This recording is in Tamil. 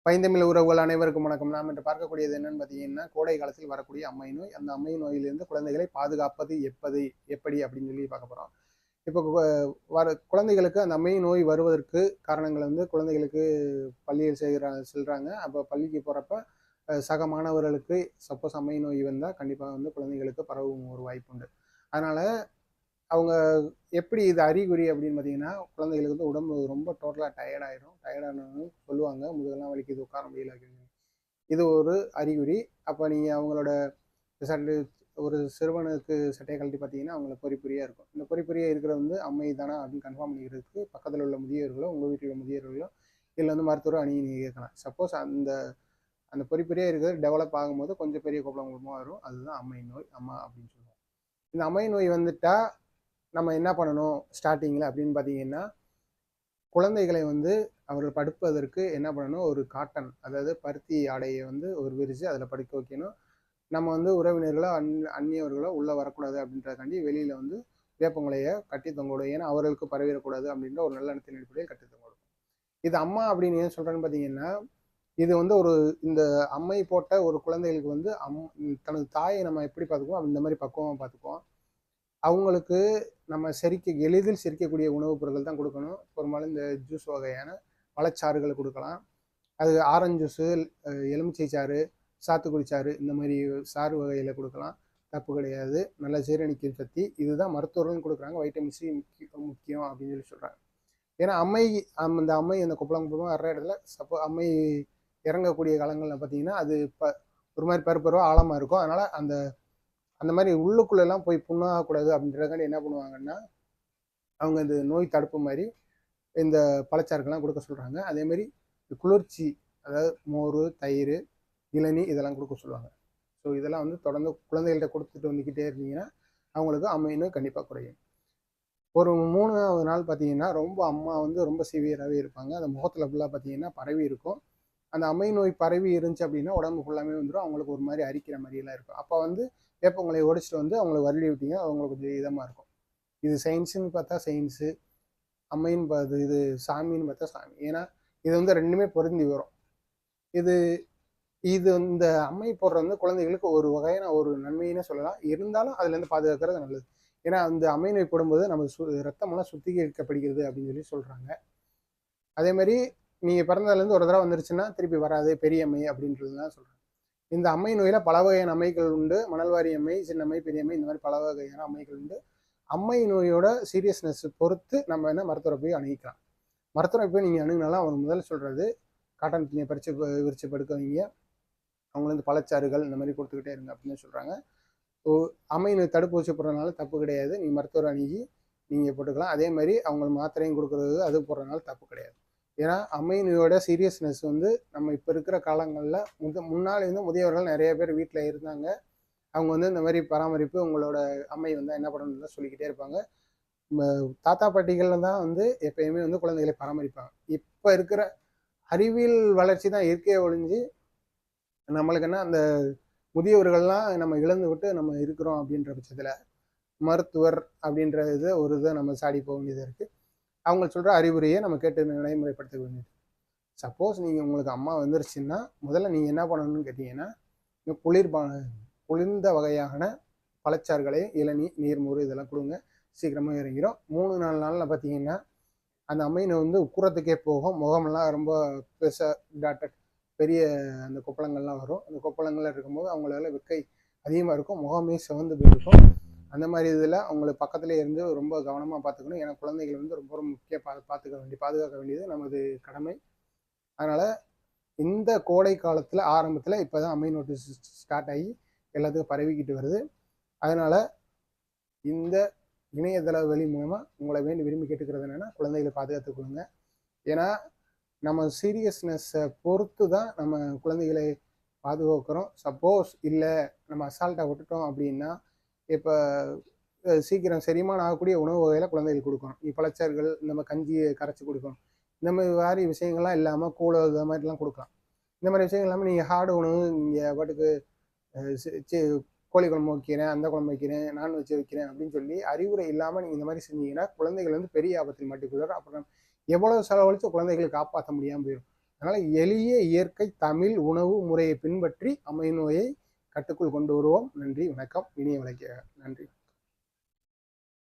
பைந்தமிழ் உறவுகள் அனைவருக்கும் வணக்கம். நாம் இன்று பார்க்கக்கூடியது என்னன்னு பார்த்தீங்கன்னா, கோடை காலத்தில் வரக்கூடிய அம்மை நோய். அந்த அம்மை நோயிலிருந்து குழந்தைகளை பாதுகாப்பது எப்படி அப்படின்னு சொல்லி பார்க்க போகிறோம். இப்போ குழந்தைகளுக்கு அந்த அம்மை நோய் வருவதற்கு காரணங்கள் குழந்தைகளுக்கு பள்ளியில் செல்கிறாங்க. அப்போ பள்ளிக்கு போகிறப்ப சக மாணவர்களுக்கு சப்போஸ் அம்மை நோய் வந்தால் கண்டிப்பாக குழந்தைகளுக்கு பரவும் ஒரு வாய்ப்பு உண்டு. அதனால் அவங்க எப்படி இது அறிகுறி அப்படின்னு பார்த்தீங்கன்னா, குழந்தைகளுக்கு உடம்பு ரொம்ப டோட்டலாக டயர்டானு சொல்லுவாங்க. முதுகெல்லாம் வலிக்குது, உட்கார முடியல அப்படின்னு. இது ஒரு அறிகுறி. அப்போ நீங்கள் அவங்களோட ஒரு சிறுவனுக்கு சட்டையை கழட்டி பார்த்தீங்கன்னா அவங்களுக்கு பொறியாக இருக்கும். இந்த பொறியாக இருக்கிறது அம்மை தானா அப்படின்னு கன்ஃபார்ம் பண்ணிக்கிறதுக்கு பக்கத்தில் உள்ள முதியவர்களோ, உங்கள் வீட்டில் உள்ள முதியவர்களோ இல்லை மருத்துவரோ நீங்கள் கேட்கலாம். சப்போஸ் அந்த பொறியாக இருக்கிறது டெவலப் ஆகும்போது கொஞ்சம் பெரிய குழப்பமாக வரும். அதுதான் அம்மை நோய், அம்மா அப்படின்னு சொல்லுவோம். இந்த அம்மை நோய் வந்துட்டா நம்ம என்ன பண்ணணும் ஸ்டார்டிங்கில் அப்படின்னு பார்த்தீங்கன்னா, குழந்தைகளை அவர்கள் படுப்பதற்கு என்ன பண்ணணும், ஒரு காட்டன் அதாவது பருத்தி ஆடையை ஒரு விரித்து அதில் படுக்க வைக்கணும். நம்ம உறவினர்களோ அந்நியவர்களோ உள்ளே வரக்கூடாது அப்படின்றதுக்காண்டி வெளியில் வேப்பங்குலையை கட்டி தொங்கவிடும். ஏன்னா அவர்களுக்கு பரவிடக்கூடாது அப்படின்ற ஒரு நல்ல எண்ணத்தின் அடிப்படையில் கட்டி தொங்கவிடும். இது அம்மா அப்படின்னு ஏன் சொல்கிறேன்னு பார்த்தீங்கன்னா, இது ஒரு இந்த அம்மை போட்ட ஒரு குழந்தைகளுக்கு தனது தாயை நம்ம எப்படி பார்த்துக்குவோம் அந்த மாதிரி பக்குவமாக பார்த்துக்குவோம். அவங்களுக்கு நம்ம எளிதில் செரிக்கக்கூடிய உணவுப் பொருட்கள் தான் கொடுக்கணும். பெரும்பாலும் இந்த ஜூஸ் வகையான பழச்சாறுகளை கொடுக்கலாம். அது ஆரஞ்சு ஜூஸு, எலுமிச்சை சாறு, சாத்துக்குடி சாறு இந்த மாதிரி சாறு வகையில் கொடுக்கலாம். தப்பு கிடையாது. நல்ல ஜீரணிக்கும் சக்தி. இதுதான் மருத்துவர்களும் கொடுக்குறாங்க. வைட்டமின் சி முக்கியம் அப்படின்னு சொல்லி சொல்கிறாங்க. ஏன்னா அந்த அம்மை அந்த குப்பளம் வர்ற இடத்துல அம்மை இறங்கக்கூடிய காலங்களில் பார்த்தீங்கன்னா அது ஒரு மாதிரி பருப்பருவாக ஆழமாக இருக்கும். அதனால் அந்த மாதிரி உள்ளுக்குள்ளெல்லாம் போய் புண்ணாகக்கூடாது அப்படின்றதுக்காண்டி என்ன பண்ணுவாங்கன்னா, அவங்க இந்த நோய் தடுப்பு மாதிரி இந்த பழச்சாறுக்கெல்லாம் கொடுக்க சொல்கிறாங்க. அதேமாதிரி குளிர்ச்சி அதாவது மோர், தயிர், இளநீ இதெல்லாம் கொடுக்க சொல்லுவாங்க. ஸோ இதெல்லாம் தொடர்ந்து குழந்தைகள்கிட்ட கொடுத்துட்டு வந்துக்கிட்டே இருந்தீங்கன்னா அவங்களுக்கு அம்மை நோய் கண்டிப்பாக குறையும். ஒரு 3வது நாள் பார்த்தீங்கன்னா ரொம்ப அம்மா ரொம்ப சிவியராகவே இருப்பாங்க. அந்த முகத்தில் ஃபுல்லாக பார்த்தீங்கன்னா பரவி இருக்கும். அந்த அம்மை நோய் பரவி இருந்துச்சு அப்படின்னா உடம்பு ஃபுல்லாமே அவங்களுக்கு ஒரு மாதிரி அரிக்கிற மாதிரியெல்லாம் இருக்கும். அப்போ வேப்பங்களை ஒடிச்சிட்டு அவங்களை வருடி விட்டீங்க, அவங்களுக்கு கொஞ்சம் இதமாக இருக்கும். இது சயின்ஸுன்னு பார்த்தா சயின்ஸு, அம்மைன்னு பார்த்து இது சாமின்னு பார்த்தா சாமி. ஏன்னா இது ரெண்டுமே பொருந்தி வரும். இது இந்த அம்மை போடுற குழந்தைகளுக்கு ஒரு வகையான ஒரு நன்மையினே சொல்லலாம். இருந்தாலும் அதுலேருந்து பாதுகாக்கிறது நல்லது. ஏன்னா அந்த அம்மை நோய் போடும்போது நம்ம ரத்தமெல்லாம் சுத்திகரிக்கப்படுகிறது அப்படின்னு சொல்கிறாங்க. அதே மாதிரி நீங்கள் பிறந்ததுலேருந்து ஒரு தடவை வந்துருச்சுன்னா திருப்பி வராது, பெரிய அம்மை அப்படின்றது தான் சொல்கிறாங்க. இந்த அம்மை நோயில் பல வகையான அம்மைகள் உண்டு. மணல்வாரி அம்மை, சின்னம்மை, பெரியம்மை இந்த மாதிரி பல வகையான அம்மைகள் உண்டு. அம்மை நோயோட சீரியஸ்னஸ் பொறுத்து நம்ம மருத்துவரை போய் அணுகிக்கலாம். மருத்துவரை போய் நீங்கள் அணுகினாலும் அவங்க முதல்ல சொல்கிறது காட்டன் துணியை விரிச்சு படுக்க வைங்க, அவங்கள பழச்சாறுகள் இந்த மாதிரி கொடுத்துக்கிட்டே இருங்க அப்படின்னு சொல்கிறாங்க. அம்மை நோய் தடுப்பூசி போடுறதுனால தப்பு கிடையாது. நீங்கள் மருத்துவரை அணுகி நீங்கள் போட்டுக்கலாம். அதே மாதிரி அவங்க மாத்திரையும் கொடுக்குறது அது போடுறதுனால தப்பு கிடையாது. ஏன்னா அம்மை நோயோட சீரியஸ்னஸ் நம்ம இப்போ இருக்கிற காலங்களில் முன்னாடி முதியவர்கள் நிறைய பேர் வீட்டில் இருந்தாங்க. அவங்க இந்த மாதிரி பராமரிப்பு உங்களோட அம்மை என்ன பண்ணணும்னு சொல்லிக்கிட்டே இருப்பாங்க. தாத்தா பாட்டிகள் தான் எப்பயுமே குழந்தைகளை பராமரிப்பாங்க. இப்போ இருக்கிற அறிவியல் வளர்ச்சி தான் இயற்கையை ஒழிஞ்சு நம்மளுக்கு என்ன அந்த முதியவர்கள்லாம் நம்ம இழந்து விட்டு நம்ம இருக்கிறோம் அப்படின்ற பட்சத்தில் மருத்துவர் அப்படின்ற ஒரு இதை நம்ம சாடி போக வேண்டியதாக இருக்குது. அவங்க சொல்கிற அறிவுரையை நம்ம கேட்டு நடைமுறைப்படுத்த வேண்டியது. சப்போஸ் நீங்கள் உங்களுக்கு அம்மா வந்துருச்சுன்னா முதல்ல நீங்கள் என்ன பண்ணணும்னு கேட்டிங்கன்னா, குளிர்ந்த வகையான பழச்சாறுகளை, இளநீ, நீர்மோர் இதெல்லாம் கொடுங்க. சீக்கிரமாக இறங்கிடும். 3-4 நாளில் பார்த்தீங்கன்னா அந்த அம்மையினை உக்குறத்துக்கே போகும். முகமெல்லாம் ரொம்ப பெருசாக பெரிய அந்த கொப்பளங்கள்லாம் வரும். அந்த கொப்பளங்கள்லாம் இருக்கும்போது அவங்களால வெக்கை அதிகமாக இருக்கும். முகமே சிவந்து போயிருக்கும். அந்த மாதிரி இதில் அவங்களுக்கு பக்கத்துலேயே இருந்து ரொம்ப கவனமாக பார்த்துக்கணும். ஏன்னா குழந்தைகள் ரொம்ப ரொம்ப முக்கிய பாதுகாக்க வேண்டியது நமது கடமை. அதனால் இந்த கோடை காலத்தில் ஆரம்பத்தில் இப்போ தான் அம்மை நோய் ஸ்டார்ட் ஆகி எல்லாத்துக்கும் பரவிக்கிட்டு வருது. அதனால் இந்த இணையதள வழி மூலமாக உங்களை விரும்பி கேட்டுக்கிறது என்னென்னா, குழந்தைகளை பாதுகாத்துக்கொள்ளுங்க. ஏன்னா நம்ம சீரியஸ்னஸை பொறுத்து தான் நம்ம குழந்தைகளை பாதுகாக்கிறோம். சப்போஸ் இல்லை நம்ம அசால்ட்டாக விட்டுட்டோம் அப்படின்னா இப்போ சீக்கிரம் செரிமானம் ஆகக்கூடிய உணவு வகையில் குழந்தைகளுக்கு கொடுக்கணும். பழச்சாறுகள் இந்த மாதிரி கஞ்சியை கரைச்சி கொடுக்கணும். இந்த மாதிரி விஷயங்கள்லாம் இல்லாமல் கூழ் இந்த மாதிரிலாம் கொடுக்கலாம். இந்த மாதிரி விஷயங்கள் இல்லாமல் நீங்கள் ஹார்டு உணவு நீங்கள் பாட்டுக்கு கோழி குழம்பு வைக்கிறேன், அந்த குழம்பு வைக்கிறேன், நான்வெஜ் வைக்கிறேன் அப்படின்னு சொல்லி அறிவுரை இல்லாமல் நீங்கள் இந்த மாதிரி செஞ்சீங்கன்னா குழந்தைகள் பெரிய ஆபத்தில் மாட்டிக்கொள்வார். அப்புறம் எவ்வளோ செலவழித்து குழந்தைகளை காப்பாற்ற முடியாமல் போயிடும். அதனால் எளிய இயற்கை தமிழ் உணவு முறையை பின்பற்றி அம்மை நோயை கட்டுக்குள் கொண்டு வருவோம். நன்றி, வணக்கம், இனிய விளக்கிய நன்றி.